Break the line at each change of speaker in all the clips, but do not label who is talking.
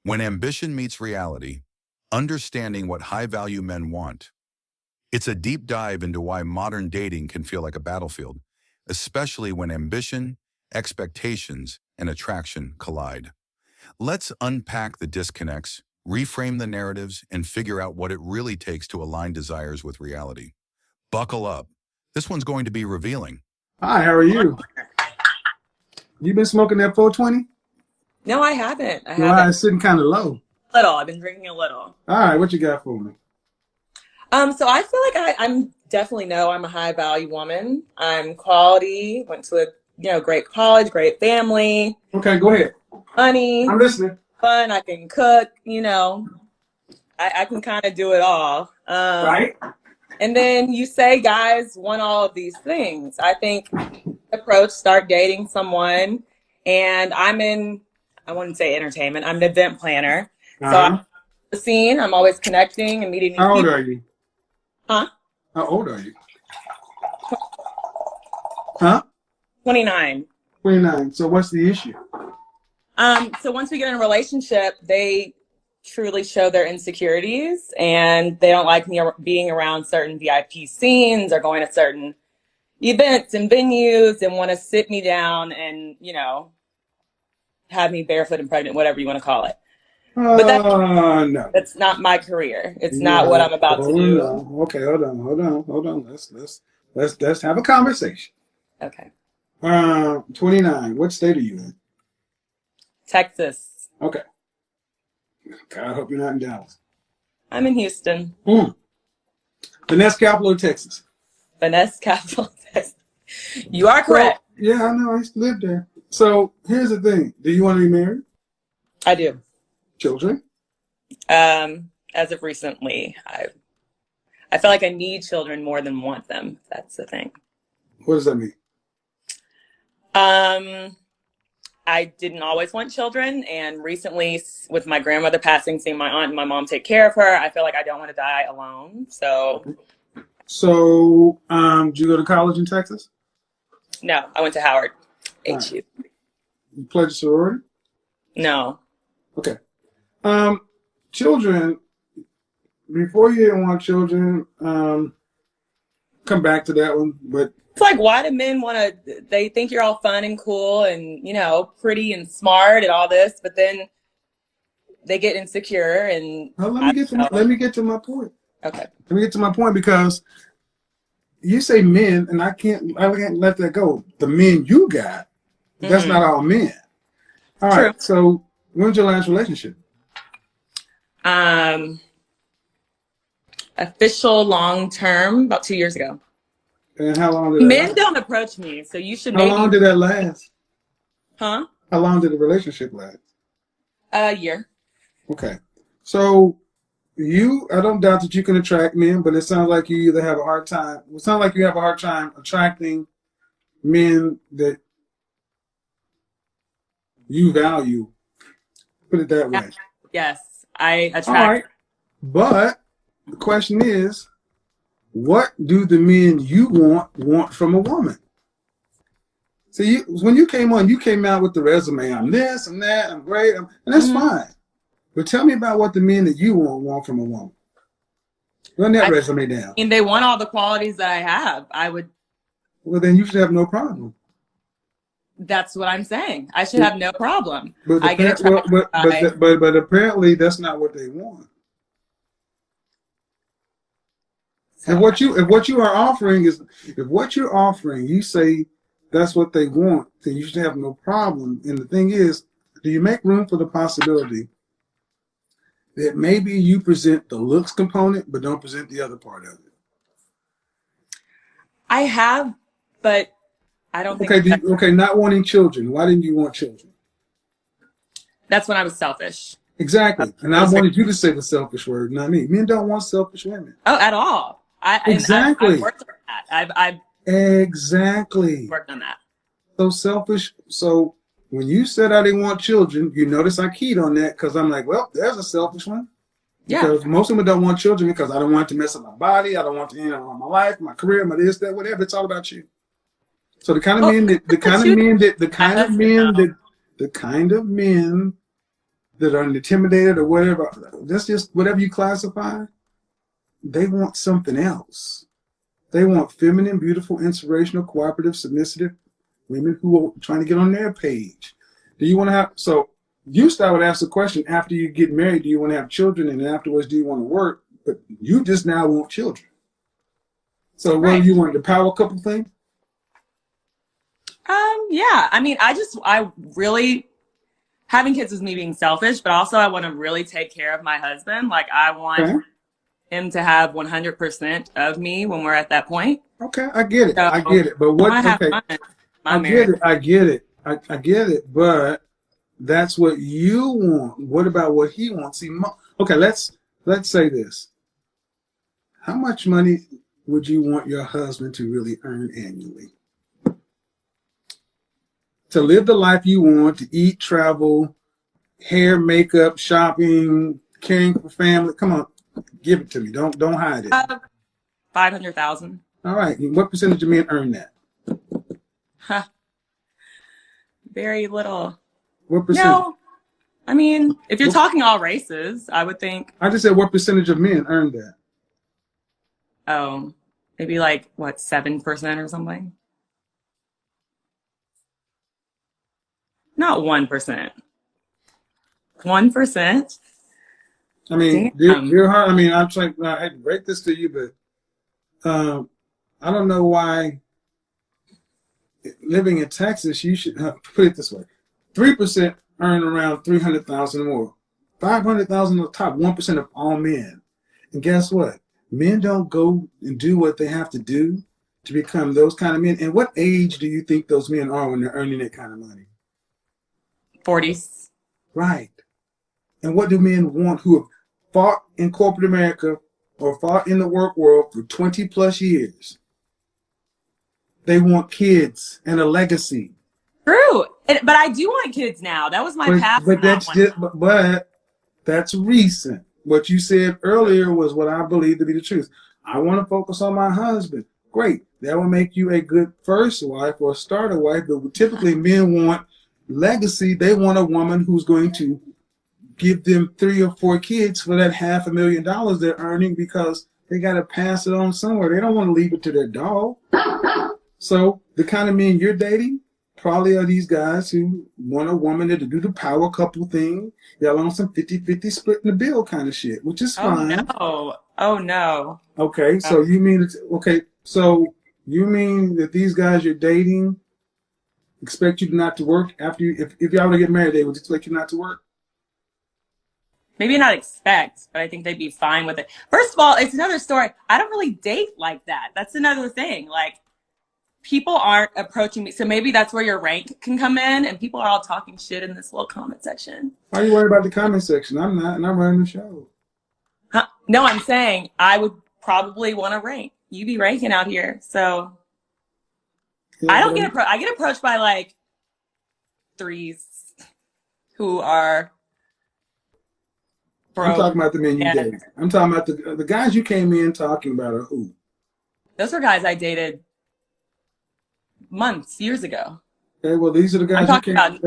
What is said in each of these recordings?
When ambition meets reality, understanding what high-value men want. It's a deep dive into why modern dating can feel like a battlefield, especially when ambition, expectations, and attraction collide. Let's unpack the disconnects, reframe the narratives, and figure out what it really takes to align desires with reality. Buckle up. This one's going to be revealing.
Hi, how are you? You been smoking that 420?
No, I haven't.
Why it's sitting kind of low?
Little. I've been drinking a little.
All right, what you got for me?
So I feel like I'm definitely I'm a high value woman. I'm quality. Went to a great college, great family.
Okay, go ahead.
Money.
I'm listening.
Fun. I can cook. I can kind of do it all.
Right.
And then you say guys want all of these things. I think start dating someone, and I wouldn't say entertainment. I'm an event planner. So I'm the scene. I'm always connecting and meeting new people.
How old are you?
Huh?
How old are you? Huh?
29.
29. So what's the issue?
So once we get in a relationship, they truly show their insecurities, and they don't like me being around certain VIP scenes or going to certain events and venues, and want to sit me down and, have me barefoot and pregnant, whatever you want to call it. But
No.
That's not my career. It's not what I'm about to do.
No. Okay, hold on. Let's have a conversation.
Okay.
29. What state are you in?
Texas.
Okay. God, I hope you're not in Dallas.
I'm in Houston.
Vanessa, capital of Texas.
Vanessa, capital of Texas. You are correct.
So, yeah, I know. I used to live there. So here's the thing. Do you want to be married?
I do.
Children?
As of recently, I feel like I need children more than want them. That's the thing.
What does that mean?
I didn't always want children, and recently, with my grandmother passing, seeing my aunt and my mom take care of her, I feel like I don't want to die alone. So,
did you go to college in Texas?
No, I went to Howard.
Right.
HU.
You pledged a sorority?
No.
Okay. Children, before you didn't want children, come back to that one, but
it's like, why do men they think you're all fun and cool and, pretty and smart and all this, but then they get insecure and...
let me get to my point.
Okay.
Let me get to my point, because you say men, and I can't let that go. The men you got, that's not all men. All
True.
right, so when's your last relationship?
Official long-term, about 2 years ago.
And how long did that
Men
last?
don't approach me, so you should
How long did that last?
Huh?
How long did the relationship last?
A year.
Okay. So I don't doubt that you can attract men, but it sounds like you either have a hard time. It sounds like you have a hard time attracting men that you value. Put it that way.
Yes, I attract.
All right. But the question is, what do the men you want from a woman? See, when you came on, you came out with the resume. I'm this, I'm that, I'm great, and that's fine. But tell me about what the men that you want from a woman. Run that resume down.
And they want all the qualities that I have.
Well, then you should have no problem.
That's what I'm saying. I should have no problem.
But apparently that's not what they want. If what you are offering, you say that's what they want, then you should have no problem. And the thing is, do you make room for the possibility that maybe you present the looks component, but don't present the other part of it?
I have, but I don't think.
Okay, not wanting children. Why didn't you want children?
That's when I was selfish.
Exactly. And I wanted you to say the selfish word, not me. Men don't want selfish women.
Oh, at all.
Exactly.
I've worked on that. I've
exactly
worked on that.
So selfish. So when you said I didn't want children, you notice I keyed on that, because I'm like, well, there's a selfish one.
Yeah.
Because most of them don't want children because I don't want to mess up my body. I don't want to, my life, my career, my this, that, whatever. It's all about you. So the kind of men that are intimidated or whatever, that's just whatever you classify, they want something else. They want feminine, beautiful, inspirational, cooperative, submissive women who are trying to get on their page. Do you want to have, so usually I would ask the question after you get married, do you want to have children? And then afterwards, do you want to work? But you just now want children. So what do you want, the power couple thing?
Yeah. I mean, I really, having kids is me being selfish, but also I want to really take care of my husband. Like I want him to have 100% of me when we're at that point.
Okay, I get it.
So,
I get it. But what? Okay, I get it. I get it. I get it. But that's what you want. What about what he wants? See, okay, let's say this. How much money would you want your husband to really earn annually? To live the life you want, to eat, travel, hair, shopping, caring for family. Come on, give it to me. Don't hide it.
500,000.
All right. What percentage of men earn that?
Huh. Very little.
What percentage?
No. I mean, if you're talking all races, I would think.
I just said what percentage of men earn that?
Oh, maybe like, what, 7% or something? Not 1%. 1%?
I mean, dear heart, I mean, I'm trying, I hate to break this to you, but I don't know why living in Texas, you should put it this way. 3% earn around 300,000 more. 500,000 on the top, 1% of all men. And guess what? Men don't go and do what they have to do to become those kind of men. And what age do you think those men are when they're earning that kind of money?
40s.
Right. And what do men want who have fought in corporate America or fought in the work world for 20 plus years? They want kids and a legacy.
True. But I do want kids now. That was my past.
But that's recent. What you said earlier was what I believe to be the truth. I want to focus on my husband. Great. That will make you a good first wife or a starter wife. But typically men want legacy. They want a woman who's going to give them 3 or 4 kids for that $500,000 they're earning because they got to pass it on somewhere. They don't want to leave it to their dog. So the kind of men you're dating probably are these guys who want a woman to do the power couple thing. Y'all on some 50-50 splitting the bill kind of shit, which is fine.
Oh no.
Okay, so you mean that these guys you're dating expect you not to work after you, if y'all were to get married, they would expect you not to work?
Maybe not expect, but I think they'd be fine with it. First of all, it's another story. I don't really date like that. That's another thing. Like, people aren't approaching me. So maybe that's where your rank can come in, and people are all talking shit in this little comment section.
Why are you worried about the comment section? I'm not, and I'm running the show.
Huh? No, I'm saying I would probably want to rank. You be ranking out here. So yeah, I don't get I get approached by like 3s who are broke.
I'm talking about the men you dated. I'm talking about the guys you came in talking about are who?
Those were guys I dated years ago.
Okay, well, these are the guys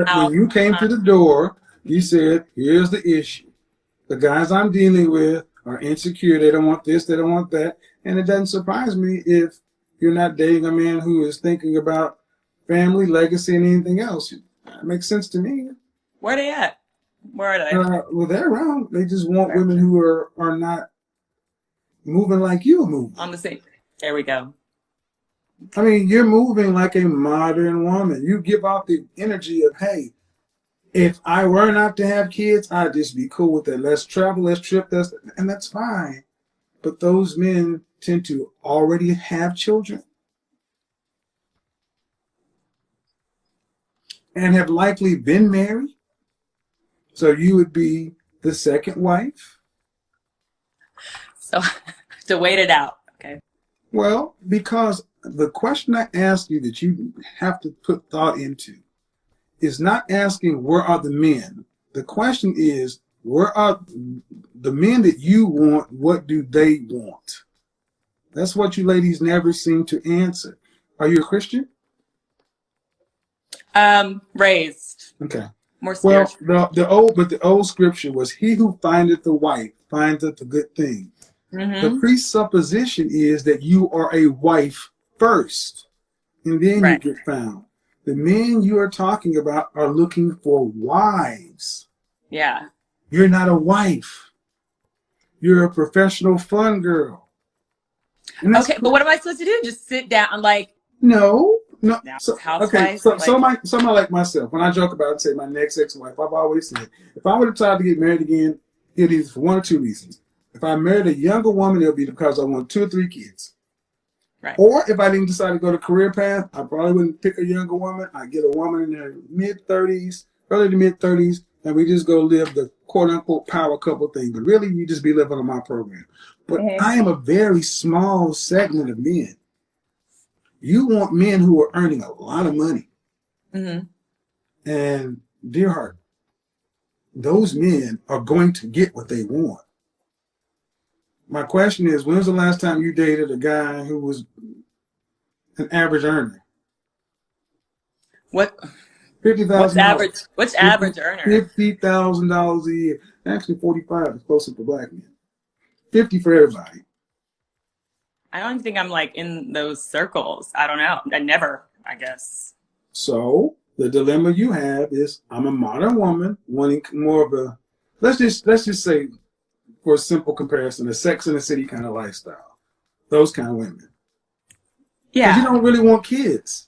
when you came to the door, you said, here's the issue. The guys I'm dealing with are insecure. They don't want this, they don't want that. And it doesn't surprise me if you're not dating a man who is thinking about family, legacy, and anything else. That makes sense to me.
Where are they at? Where are they?
Well, they're around. They just want women who are not moving like you're moving.
On the same. There we go.
I mean, you're moving like a modern woman. You give off the energy of, hey, if I were not to have kids, I'd just be cool with that. Let's travel, let's trip, and that's fine. But those men tend to already have children and have likely been married. So you would be the second wife.
So to wait it out. Okay.
Well, because the question I asked you that you have to put thought into is not asking where are the men. The question is, where are the men that you want? What do they want? That's what you ladies never seem to answer. Are you a Christian?
Raised.
Okay.
More
Well,
spiritual.
the old scripture was, "He who findeth a wife findeth a good thing." The
Mm-hmm.
presupposition is that you are a wife first, and then you
Right.
get found. The men you are talking about are looking for wives.
Yeah.
You're not a wife. You're a professional fun girl, and that's
Okay, but
cool.
what am I supposed to do? Just sit down, like,
No, no.
now
So okay,
housewife?
so
Like,
somebody like myself, when I joke about it, say my next ex-wife, I've always said, if I would have tried to get married again, it is for one or two reasons. If I married a younger woman, it'll be because I want 2 or 3 kids.
right.
Or if I didn't decide to go the career path, I probably wouldn't pick a younger woman. I'd get a woman in their mid-30s, early to mid-30s, and we just go live the quote-unquote power couple thing. But really, you just be living on my program. But
Mm-hmm.
I am a very small segment of men. You want men who are earning a lot of money.
Mm-hmm.
And dear heart, those men are going to get what they want. My question is, when was the last time you dated a guy who was an average earner?
What?
Fifty
What's
thousand
average?
dollars.
What's average earner?
$50,000 a year. Actually, 45 is closer for black men. 50 for everybody.
I don't even think I'm like in those circles. I don't know. I never, I guess.
So the dilemma you have is, I'm a modern woman wanting more of a, let's just say, for a simple comparison, a Sex in the City kind of lifestyle. Those kind of women. Because you
Yeah.
don't really want kids.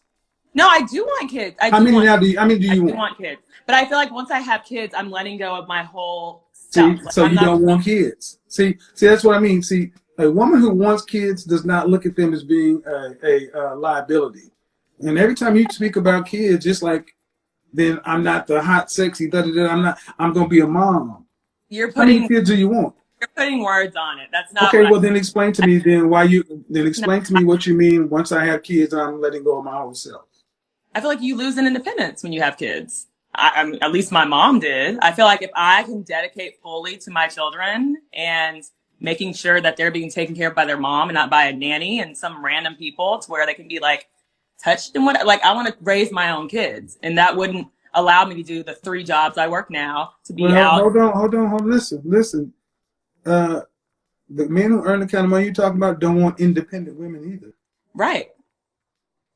No, I do want kids. I
How
do
many
want
now do you, how many do
I
you
do
want?
want kids. But I feel like once I have kids, I'm letting go of my whole
See,
self. Like
so
I'm
you
not
don't want kids. See, that's what I mean. See, a woman who wants kids does not look at them as being a liability. And every time you speak about kids, just like, then I'm not the hot, sexy, da da da. I'm gonna be a mom.
you're
How many
putting
kids do you want?
you're putting words on it. That's not
Okay,
what
well then explain to
I
me then why you then
no,
explain to me what you mean. Once I have kids, I'm letting go of my whole self.
I feel like you lose an independence when you have kids. I mean, at least my mom did. I feel like if I can dedicate fully to my children and making sure that they're being taken care of by their mom and not by a nanny and some random people to where they can be like touched and what, like I want to raise my own kids, and that wouldn't allow me to do the 3 jobs I work now to be
Well,
out.
hold on. Listen. Uh, the men who earn the kind of money you're talking about don't want independent women either.
Right.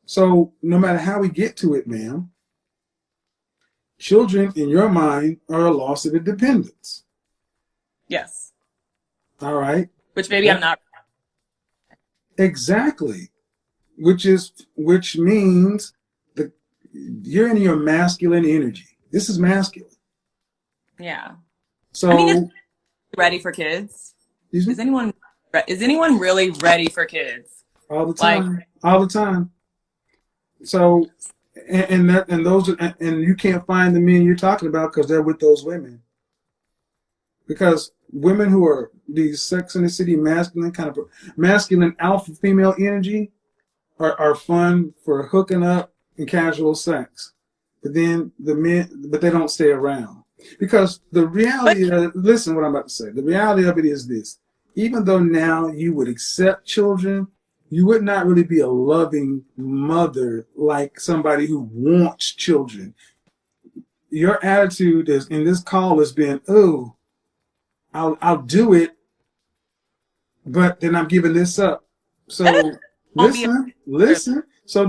So no matter how we get to it, ma'am, children in your mind are a loss of independence.
Yes.
All right.
Which maybe I'm not.
Exactly. Which means the you're in your masculine energy. This is masculine.
Yeah. I mean, is
So
ready for kids?
excuse me?
Is anyone really ready for kids?
All the
Like,
time. All the time. So and those and you can't find the men you're talking about because they're with those women. Because women who are these Sex in the City masculine kind of masculine alpha female energy are fun for hooking up and casual sex. But then but they don't stay around. Because the
but
reality listen what I'm about to say. The reality of it is this. Even though now you would accept children, you would not really be a loving mother like somebody who wants children. Your attitude is in this call has been, oh, I'll do it, but then I'm giving this up. So
won't be.
listen. So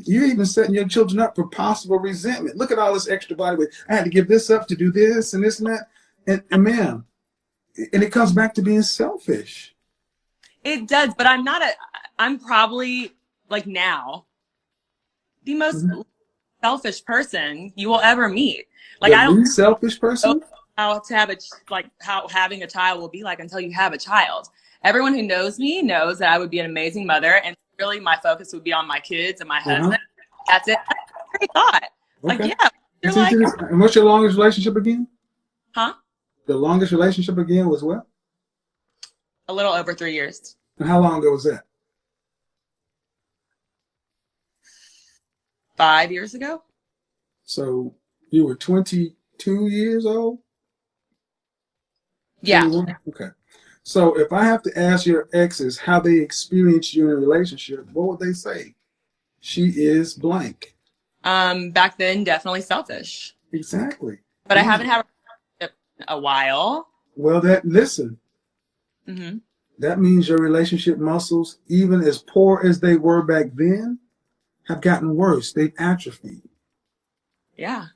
you're even setting your children up for possible resentment. Look at all this extra body weight. I had to give this up to do this and this and that. And man, and it comes back to being selfish.
It does, but I'm probably like now the most
Mhm.
selfish person you will ever meet. Like
The
I don't
least selfish
know
person?
how to have how having a child will be like until you have a child. Everyone who knows me knows that I would be an amazing mother, and really my focus would be on my kids and my
Uh-huh.
husband. That's it. That's a great thought. Like,
Okay.
yeah, you're like,
And what's your longest relationship again?
huh?
The longest relationship again was what?
A little over 3 years.
And how long ago was that?
5 years ago.
So you were 22 years old?
Yeah.
21? Okay. So if I have to ask your exes how they experienced you in a relationship, what would they say? She is blank.
Back then, definitely selfish.
Exactly.
But I haven't had a relationship in a while.
Well, listen,
Mm-hmm.
that means your relationship muscles, even as poor as they were back then, have gotten worse. They've atrophied.
Yeah.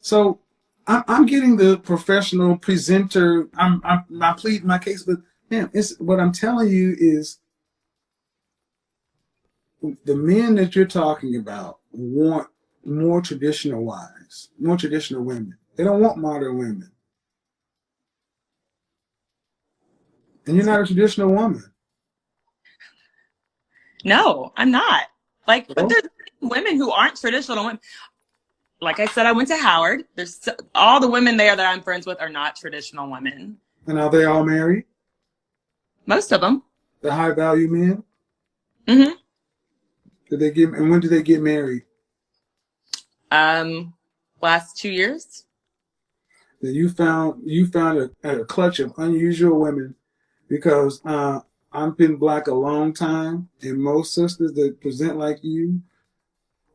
So I'm getting the professional presenter. I'm pleading my case, but man, it's what I'm telling you is the men that you're talking about want more traditional wives, more traditional women. They don't want modern women. And you're not a traditional woman.
No, I'm not. Like, but
So,
there's women who aren't traditional women. Like I said, I went to Howard. All the women there that I'm friends with are not traditional women.
and are they all married?
Most of them.
The high value men?
Mm-hmm.
And when did they get married?
Last 2 years.
That you found a clutch of unusual women, because I've been black a long time, and most sisters that present like you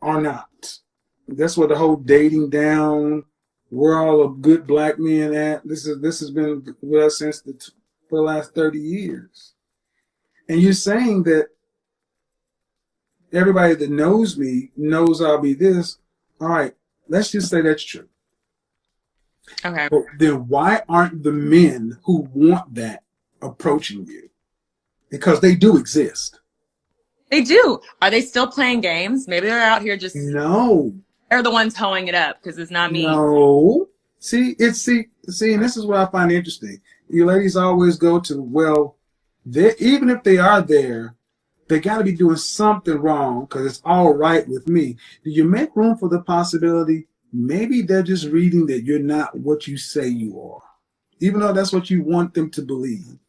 are not. That's what the whole dating down, where all the good black men at. This has been with us for the last 30 years. And you're saying that everybody that knows me knows I'll be this. All right, let's just say that's true.
Okay.
But then why aren't the men who want that approaching you? Because they do exist.
They do. Are they still playing games? Maybe they're out here just,
No.
they're the ones hoeing it up because it's not me.
No. See, and this is what I find interesting. You ladies always go to, well, even if they are there, they got to be doing something wrong because it's all right with me. Do you make room for the possibility maybe they're just reading that you're not what you say you are, even though that's what you want them to believe?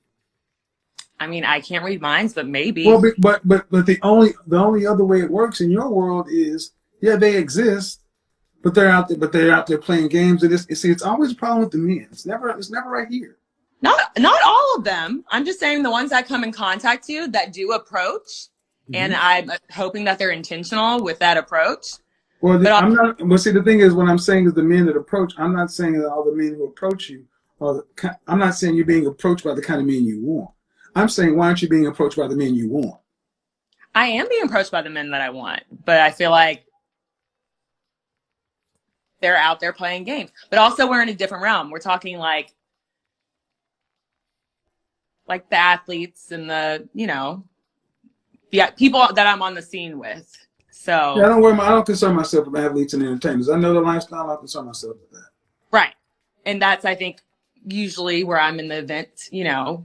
I mean, I can't read minds, but maybe.
Well, but the only other way it works in your world is, yeah, they exist, but they're out there playing games. And it's always a problem with the men. It's never right here.
Not all of them. I'm just saying the ones that come in contact you that do approach, mm-hmm. and I'm hoping that they're intentional with that approach.
Well, I'm not. Well, see, the thing is, what I'm saying is the men that approach. I'm not saying that all the men who approach you I'm not saying you're being approached by the kind of men you want. I'm saying, why aren't you being approached by the men you want?
I am being approached by the men that I want, but I feel like they're out there playing games. But also, we're in a different realm. We're talking like the athletes and the people that I'm on the scene with. So
yeah, I don't concern myself with athletes and entertainers. I know the lifestyle. I concern myself with that.
Right, and that's, I think, usually where I'm in the event.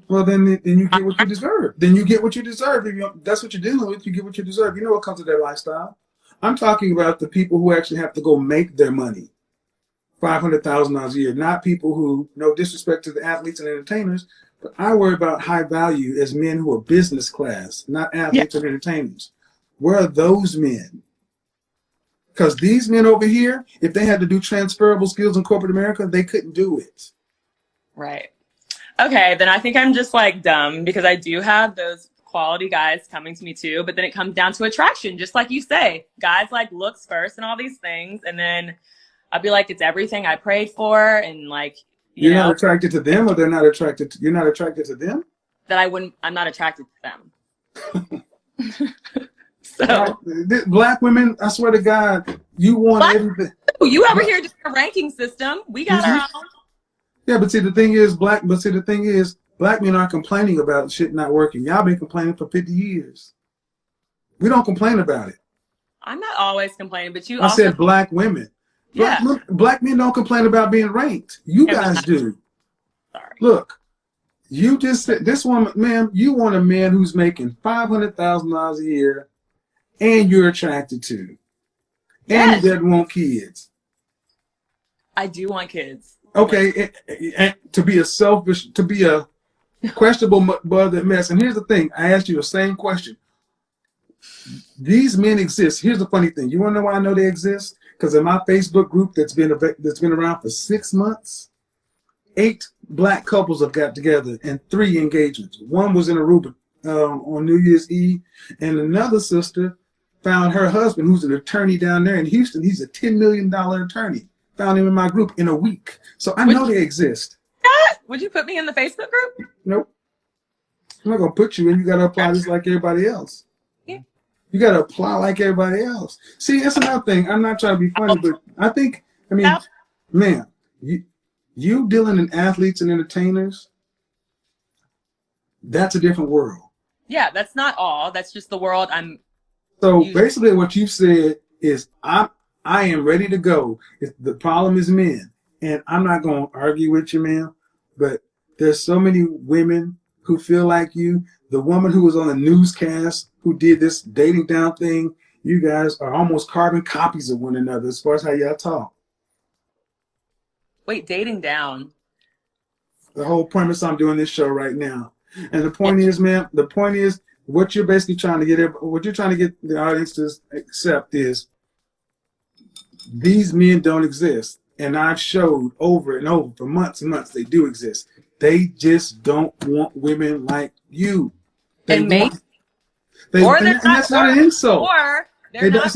Well, then you get what you deserve. Then you get what you deserve. If that's what you're dealing with, you get what you deserve. You know what comes with that lifestyle. I'm talking about the people who actually have to go make their money, $500,000 a year. Not people who, no disrespect to the athletes and entertainers, but I worry about high value as men who are business class, not athletes and entertainers. Where are those men? Because these men over here, if they had to do transferable skills in corporate America, they couldn't do it.
Right. Okay, then I think I'm just like dumb because I do have those quality guys coming to me too, but then it comes down to attraction, just like you say. Guys like looks first and all these things, and then I'll be like, it's everything I prayed for, and like
you're not attracted to them, or they're not attracted to you're not attracted to them?
I'm not attracted to them. So
black women, I swear to God, you want everything.
You ever hear a ranking system? We got our own.
Yeah, but see the thing is, black men aren't complaining about shit not working. Y'all been complaining for 50 years. We don't complain about it.
I'm not always complaining, but
I said black women. Black men don't complain about being ranked. You guys do.
Sorry.
Look, you just said this woman, ma'am, you want a man who's making $500,000 a year and you're attracted to. And he doesn't want kids.
I do want kids.
Okay, and to be a questionable mother mess. And here's the thing, I asked you the same question. These men exist. Here's the funny thing. You want to know why I know they exist? Because in my Facebook group that's been around for 6 months, 8 black couples have got together and 3 engagements. One was in Aruba on New Year's Eve, and another sister found her husband, who's an attorney down there in Houston. He's a $10 million attorney. found them in my group in a week. So I know they exist.
Would you put me in the Facebook group?
Nope. I'm not gonna put you in. You gotta apply just like everybody else.
Yeah.
You gotta apply like everybody else. See, that's another thing. I'm not trying to be funny, but I mean, man, you dealing in athletes and entertainers, that's a different world.
Yeah, that's not all. That's just the world I'm.
So basically, what you've said is, I am ready to go. The problem is men, and I'm not gonna argue with you, man. But there's so many women who feel like you. The woman who was on the newscast who did this dating down thing. You guys are almost carbon copies of one another as far as how y'all talk.
Wait, dating down.
The whole premise I'm doing this show right now. And the point is, man, the point is what you're basically trying to get, what you're trying to get the audience to accept is these men don't exist. And I've showed over and over for months and months they do exist. They just don't want women like you. They
and maybe,
and that's not an insult.
Or they're not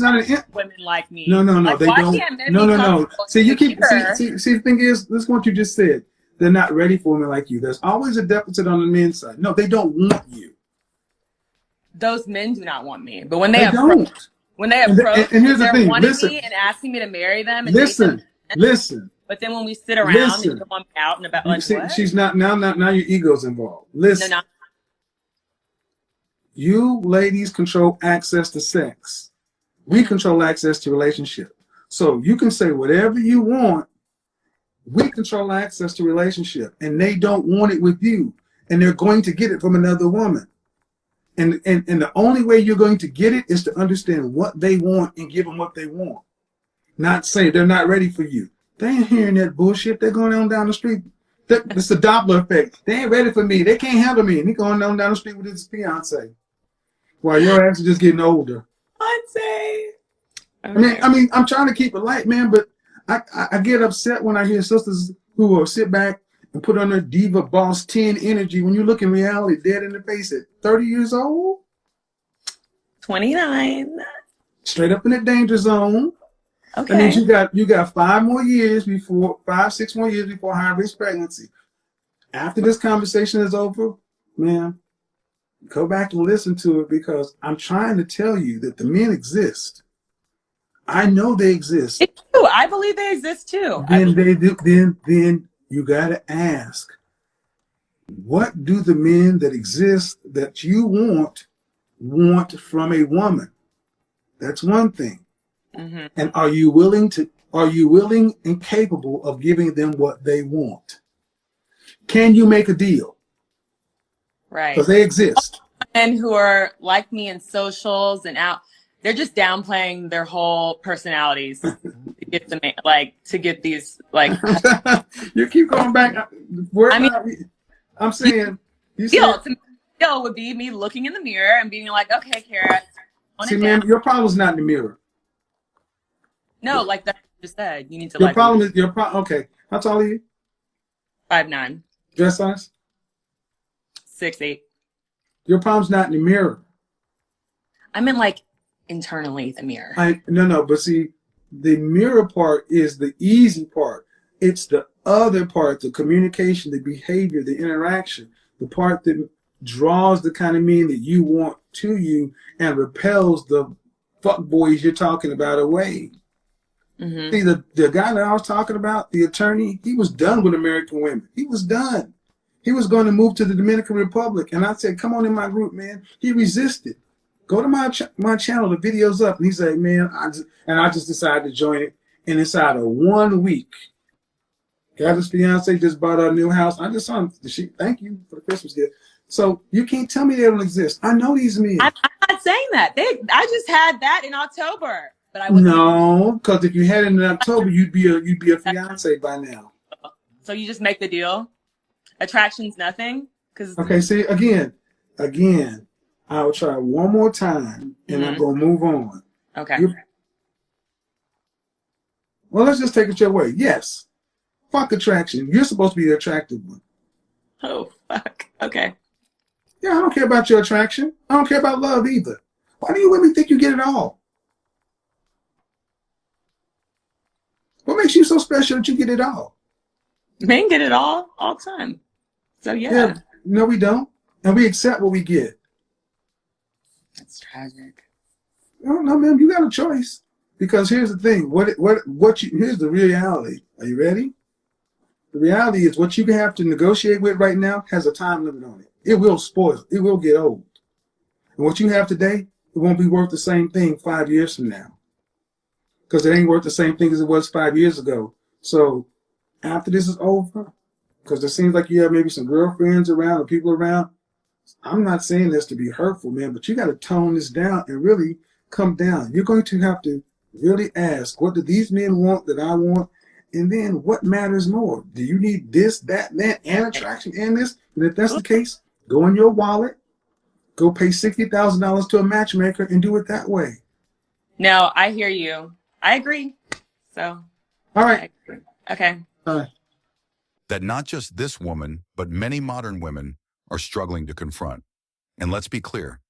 women like me.
No,
like,
they don't. No. See, you keep see. The thing is, this is what you just said. They're not ready for women like you. There's always a deficit on the men's side. No, they don't want you.
Those men do not want me. But when they
don't.
When they approach,
and here's the thing. Listen,
me and asking me to marry them. And
listen.
But then when we sit around and come out and about, like,
see,
what?
She's not now. Now your ego's involved. Listen.
No.
You ladies control access to sex. We control access to relationship. So you can say whatever you want. We control access to relationship, and they don't want it with you, and they're going to get it from another woman. And the only way you're going to get it is to understand what they want and give them what they want. Not say they're not ready for you. They ain't hearing that bullshit. They're going on down the street. It's the Doppler effect. They ain't ready for me. They can't handle me. And he going on down the street with his fiance, while your ass is just getting older.
Fiance.
Okay. I mean, I'm trying to keep it light, man, but I get upset when I hear sisters who will sit back and put on their diva boss 10 energy when you look in reality dead in the face at 30 years old.
29.
Straight up in the danger zone.
Okay.
That means you got 5 more years before 6 more years before high risk pregnancy. After this conversation is over, man, go back and listen to it, because I'm trying to tell you that the men exist. I know they exist.
It's true. I believe they exist too.
Then they do. Then you gotta ask, what do the men that exist that you want from a woman? That's one thing.
Mm-hmm.
And are you willing and capable of giving them what they want? Can you make a deal?
Right.
Because they exist.
Men who are like me in socials and out. They're just downplaying their whole personalities to get to get these like.
You keep going back. I'm saying
skill would be me looking in the mirror and being like, okay, Kara.
See, man, your problem's not in the mirror.
No, like that you just said. You need to.
Your problem is your problem. Okay, how tall are you?
5'9".
Dress size?
6'8".
Your problem's not in the mirror.
I mean, like, internally the mirror.
No, but see, the mirror part is the easy part. It's the other part, the communication, the behavior, the interaction, the part that draws the kind of men that you want to you and repels the fuck boys you're talking about away.
Mm-hmm.
See, the guy that I was talking about, the attorney, he was done with American women. He was done. He was going to move to the Dominican Republic. And I said, come on in my group, man. He resisted. Go to my channel, the video's up. And he said, man, I just decided to join it. And inside of 1 week, got his fiance, just bought a new house. I just saw him. Thank you for the Christmas gift. So you can't tell me they don't exist. I know these men.
I'm not saying that. I just had that in October. But
no, because if you had it in October, you'd be a fiance by now.
So you just make the deal? Attraction's nothing?
Okay, see, again, I will try one more time, and I'm going to move on.
Okay.
Well, let's just take it your way. Yes. Fuck attraction. You're supposed to be the attractive one.
Oh, fuck. Okay.
Yeah, I don't care about your attraction. I don't care about love either. Why do you women think you get it all? What makes you so special that you get it all?
Men get it all the time. So yeah.
No, we don't. And we accept what we get.
That's tragic.
No, ma'am, you got a choice. Because here's the thing. Here's the reality. Are you ready? The reality is what you have to negotiate with right now has a time limit on it. It will spoil. It will get old. And what you have today, it won't be worth the same thing 5 years from now. Because it ain't worth the same thing as it was 5 years ago. So after this is over, because it seems like you have maybe some girlfriends around or people around, I'm not saying this to be hurtful, man, but you got to tone this down and really come down. You're going to have to really ask, what do these men want that I want? And then what matters more? Do you need this, that, and attraction and this? And if that's the case, go in your wallet, go pay $60,000 to a matchmaker and do it that way.
No, I hear you. I agree. So.
All right.
Okay.
All right.
That not just this woman, but many modern women are struggling to confront. And let's be clear,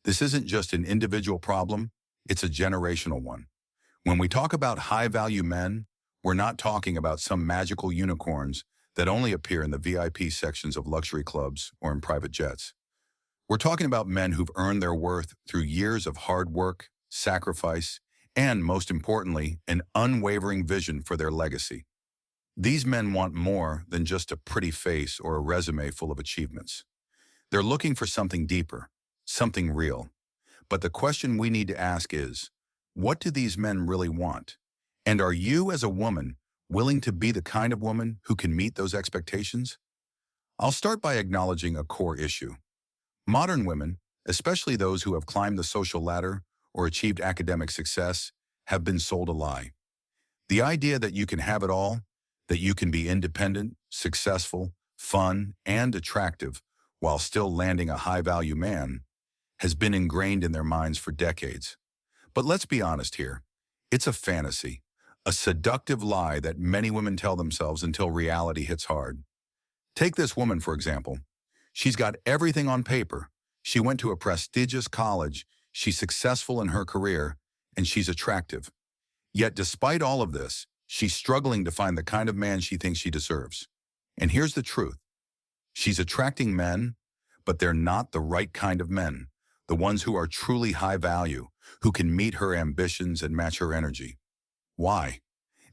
this isn't just an individual problem, it's a generational one. When we talk about high-value men, we're not talking about some magical unicorns that only appear in the VIP sections of luxury clubs or in private jets. We're talking about men who've earned their worth through years of hard work, sacrifice, and most importantly, an unwavering vision for their legacy. These men want more than just a pretty face or a resume full of achievements. They're looking for something deeper, something real. But the question we need to ask is, what do these men really want? And are you, as a woman, willing to be the kind of woman who can meet those expectations? I'll start by acknowledging a core issue. Modern women, especially those who have climbed the social ladder or achieved academic success, have been sold a lie. The idea that you can have it all, that you can be independent, successful, fun, and attractive while still landing a high-value man, has been ingrained in their minds for decades. But let's be honest here. It's a fantasy, a seductive lie that many women tell themselves until reality hits hard. Take this woman, for example. She's got everything on paper. She went to a prestigious college, she's successful in her career, and she's attractive. Yet despite all of this, she's struggling to find the kind of man she thinks she deserves. And here's the truth. She's attracting men, but they're not the right kind of men, the ones who are truly high value, who can meet her ambitions and match her energy. Why?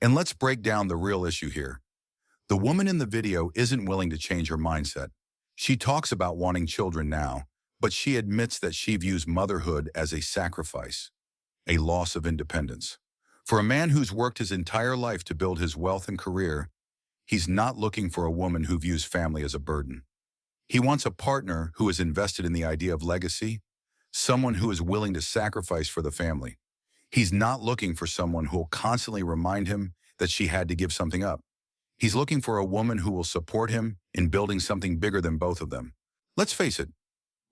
And let's break down the real issue here. The woman in the video isn't willing to change her mindset. She talks about wanting children now, but she admits that she views motherhood as a sacrifice, a loss of independence. For a man who's worked his entire life to build his wealth and career, he's not looking for a woman who views family as a burden. He wants a partner who is invested in the idea of legacy, someone who is willing to sacrifice for the family. He's not looking for someone who will constantly remind him that she had to give something up. He's looking for a woman who will support him in building something bigger than both of them. Let's face it,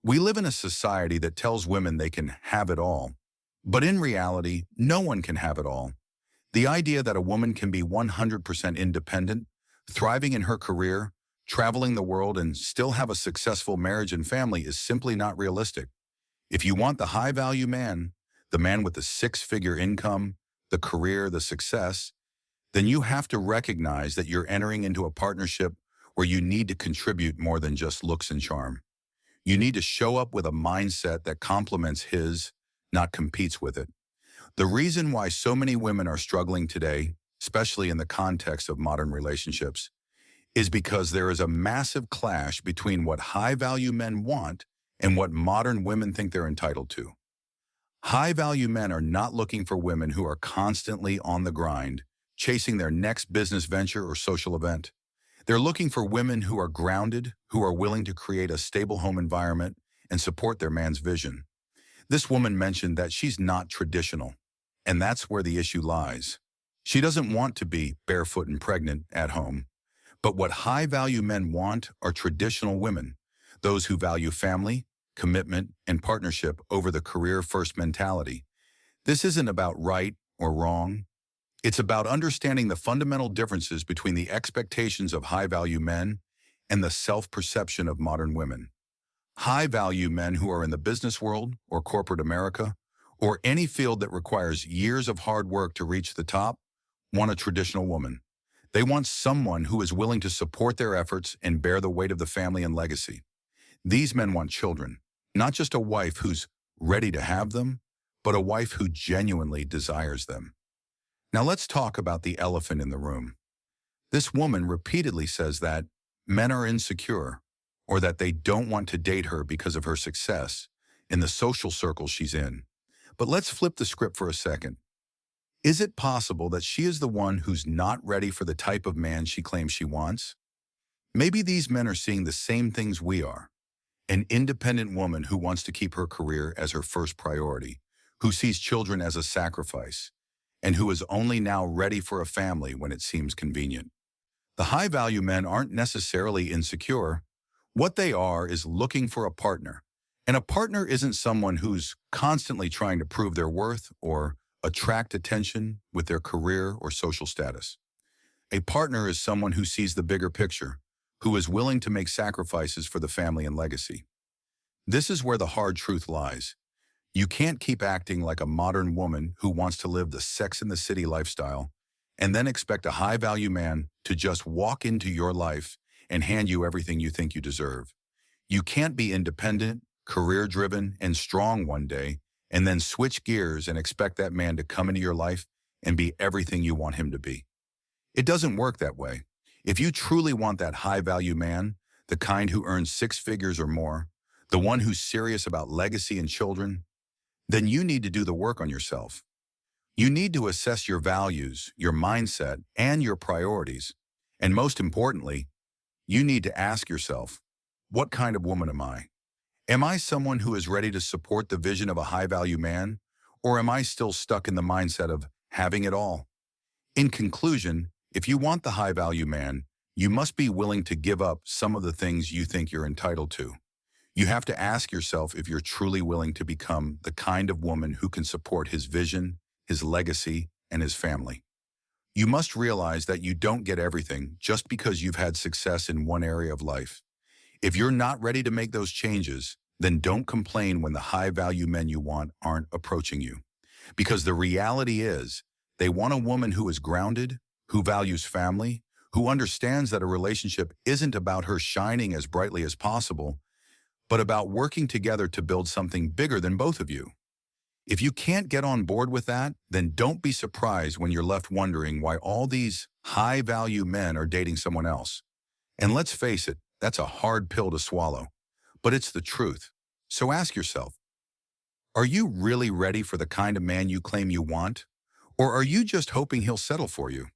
we live in a society that tells women they can have it all. But in reality, no one can have it all. The idea that a woman can be 100% independent, thriving in her career, traveling the world, and still have a successful marriage and family is simply not realistic. If you want the high-value man, the man with the six-figure income, the career, the success, then you have to recognize that you're entering into a partnership where you need to contribute more than just looks and charm. You need to show up with a mindset that complements his, not competes with it. The reason why so many women are struggling today, especially in the context of modern relationships, is because there is a massive clash between what high-value men want and what modern women think they're entitled to. High-value men are not looking for women who are constantly on the grind, chasing their next business venture or social event. They're looking for women who are grounded, who are willing to create a stable home environment and support their man's vision. This woman mentioned that she's not traditional, and that's where the issue lies. She doesn't want to be barefoot and pregnant at home. But what high-value men want are traditional women, those who value family, commitment, and partnership over the career-first mentality. This isn't about right or wrong. It's about understanding the fundamental differences between the expectations of high-value men and the self-perception of modern women. High-value men who are in the business world or corporate America or any field that requires years of hard work to reach the top want a traditional woman. They want someone who is willing to support their efforts and bear the weight of the family and legacy. These men want children, not just a wife who's ready to have them, but a wife who genuinely desires them. Now let's talk about the elephant in the room. This woman repeatedly says that men are insecure or that they don't want to date her because of her success in the social circle she's in. But let's flip the script for a second. Is it possible that she is the one who's not ready for the type of man she claims she wants? Maybe these men are seeing the same things we are. An independent woman who wants to keep her career as her first priority, who sees children as a sacrifice, and who is only now ready for a family when it seems convenient. The high-value men aren't necessarily insecure. What they are is looking for a partner. And a partner isn't someone who's constantly trying to prove their worth or attract attention with their career or social status. A partner is someone who sees the bigger picture, who is willing to make sacrifices for the family and legacy. This is where the hard truth lies. You can't keep acting like a modern woman who wants to live the Sex and the City lifestyle and then expect a high-value man to just walk into your life and hand you everything you think you deserve. You can't be independent, career-driven, and strong one day and then switch gears and expect that man to come into your life and be everything you want him to be. It doesn't work that way. If you truly want that high-value man, the kind who earns 6 figures or more, the one who's serious about legacy and children, then you need to do the work on yourself. You need to assess your values, your mindset, and your priorities. And most importantly, you need to ask yourself, what kind of woman am I? Am I someone who is ready to support the vision of a high-value man, or am I still stuck in the mindset of having it all? In conclusion, if you want the high-value man, you must be willing to give up some of the things you think you're entitled to. You have to ask yourself if you're truly willing to become the kind of woman who can support his vision, his legacy, and his family. You must realize that you don't get everything just because you've had success in one area of life. If you're not ready to make those changes, then don't complain when the high-value men you want aren't approaching you. Because the reality is, they want a woman who is grounded, who values family, who understands that a relationship isn't about her shining as brightly as possible, but about working together to build something bigger than both of you. If you can't get on board with that, then don't be surprised when you're left wondering why all these high-value men are dating someone else. And let's face it, that's a hard pill to swallow, but it's the truth. So ask yourself, are you really ready for the kind of man you claim you want? Or are you just hoping he'll settle for you?